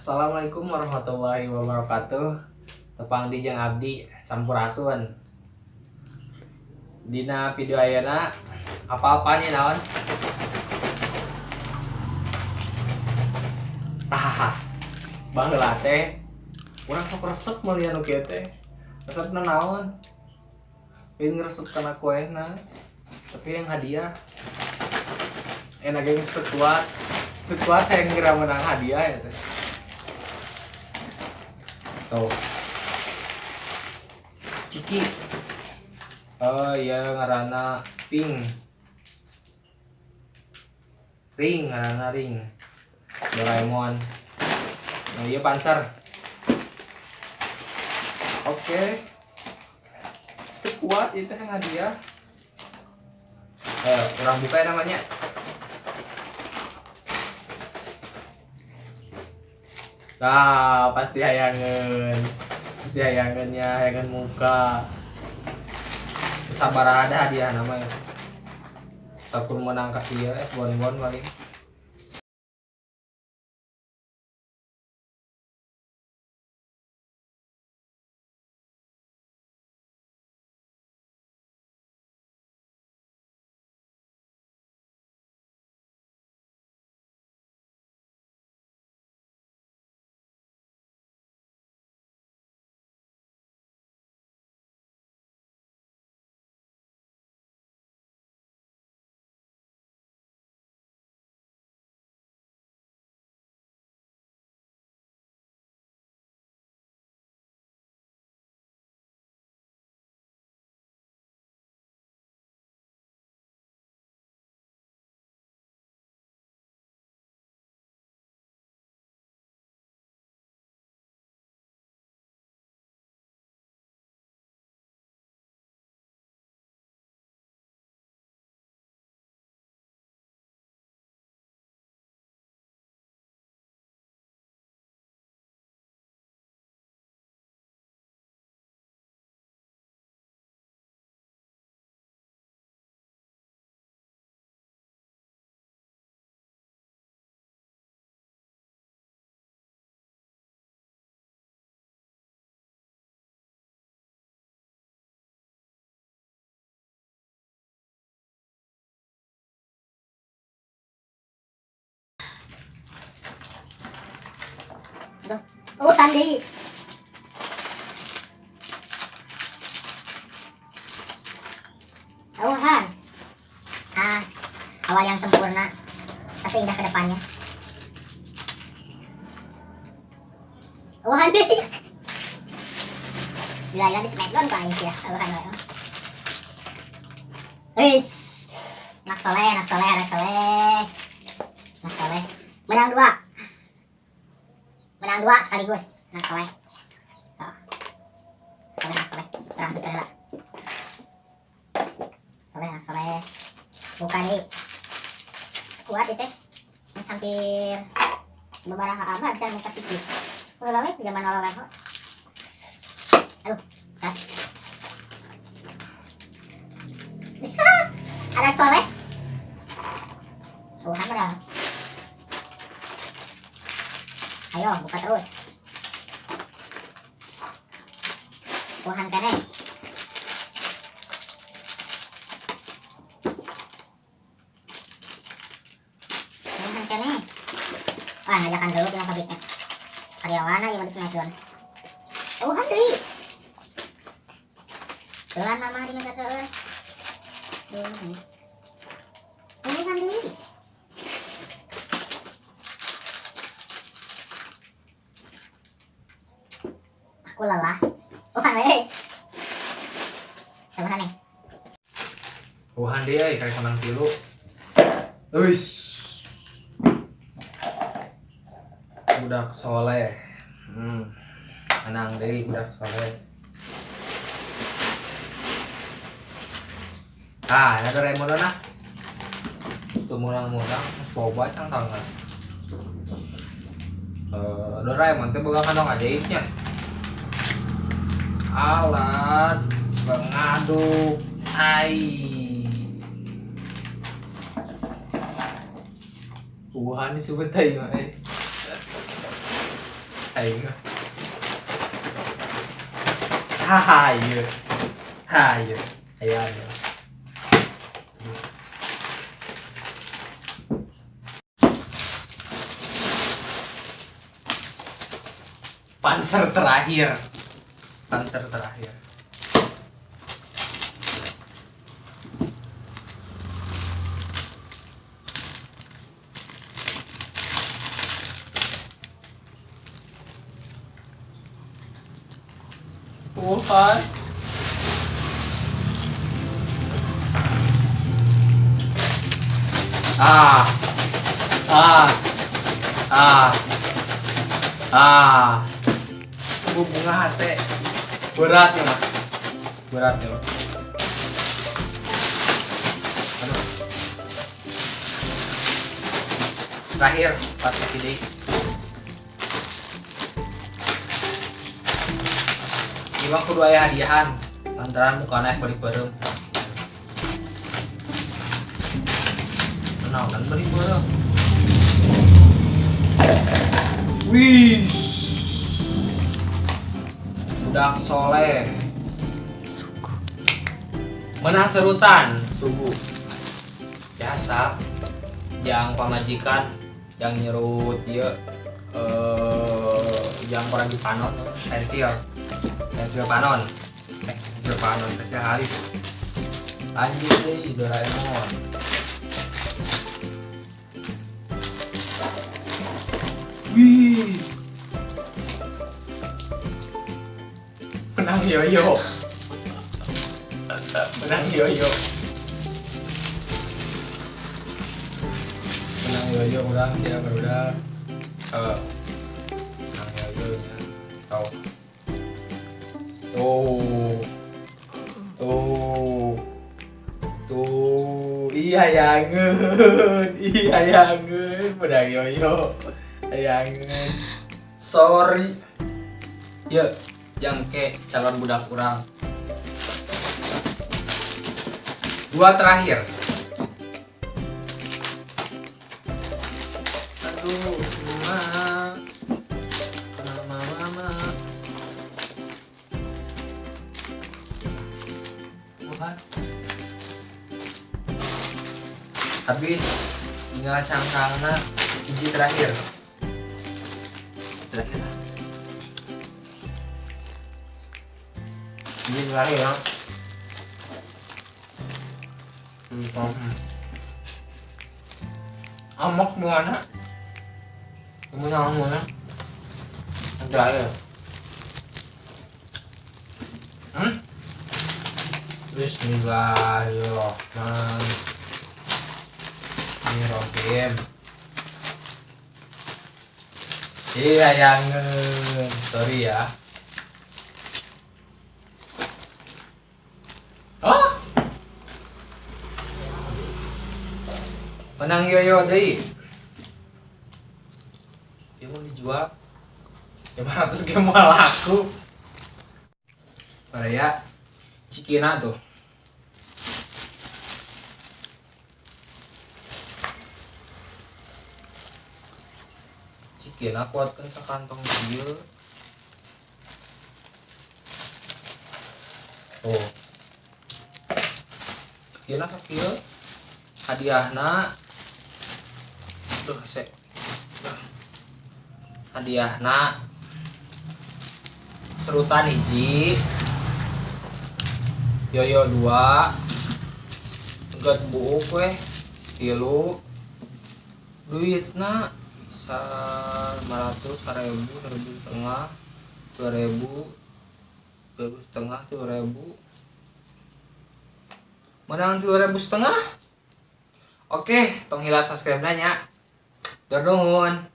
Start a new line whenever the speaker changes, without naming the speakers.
Assalamualaikum warahmatullahi wabarakatuh. Tepang di jeung abdi sampurasun. Dina video ayeuna apa-apanya naon? Hahaha. Baheula teh urang sok resep meuli anu kieu teh. Resepna naon? Pengen ngeresep kana kuehna. Tapi yang hadiah. Enak ge geus kuat. Kuat yang kira menang hadiah ya teh. Tuh. Ciki. Oh iya ngaranna Pink. Ring ngaranna Ring. Doraemon. Nah iya Panzer. Oke. Kuat itu yang hadiah. Orang buka ya namanya. Nah, pasti hayangan ya, hayangan muka. Sabar ada hadiah namanya. Takut menang ke dia, bon-bon paling.
Oh, tadi. Han. Awal yang sempurna. Pasti indah ke depannya. Han deh. Gila di Smackdown Pak ya. Han. Wis. Nak soleh. Menang dua sekaligus. Nak soleh. Terang sudah lah. Soleh. Bukan nih. Kuat itu. Mas hampir beberapa abad dan muka sedikit. Oleh zaman oleh. Aduh, cat. Anak soleh. Tuhan berang. Ayo buka terus. Tuhan kene. Wah, ngajakan dulu kita pabriknya. Karyawan aja mau dismesun. Tuhan deh. Tuhan mama di masa seueur. Tuhan deh. Aku lelah. Tuhan deh. Sama nih.
Tuhan deh kayak menang tilu. Uish. Budak soleh. Menang deh budak soleh. Ada Doraemon nah. Tuh murang-murang coba cang tangan. Doraemon teh boga kantong ajaibnya. Alat pengaduk air. Tuhan disebut air. aing. Hahaha. Hayu. Ayo. Panser terakhir. Panser terakhir. Tuhan. Ah. Ah. Ah. Ah. Bunga hati. Berat ya, Mas. Berat ya. Aduh. Terakhir, pas kaki. Iwak kudu aya hadiahan lantaran muka naik balik bareng. Kenal kan balik bareng. Wih, budak soleh. Menang serutan subuh. Biasa yang pamajikan yang nyerut dia yang orang di panon pensil panon pensil halis lanjut deh Doraemon. Wih, menang yoyo menang yoyo udah siapa udah menang yoyo nya tau tuh iya yangen menang yoyo yangen sorry ya jangke calon budak kurang. Dua terakhir. Aduh, mama. Tuhan. Habis tinggal cangkangna hiji terakhir. Hiji terakhir ya. Amok gimana? Kamu mana? Ada air. Bismillahirrahmanirrahim. Iya yangen, sorry ya. Oh, menang yoyo deh. Dia mau dijual 500 game malah laku. Ya, Cikina tuh. Cikina kuatkan sekantong dia. Oh. Cikina sakieu hadiahna. Tuh, hadiahna serutan hiji, yoyo 2, got buuk weh 3, duitna bisa 500, 1000, 1000 setengah, 2000, 2000 setengah, 2000, menang 2000 setengah. Oke, tong hilap subscribe nanya. Nuhun.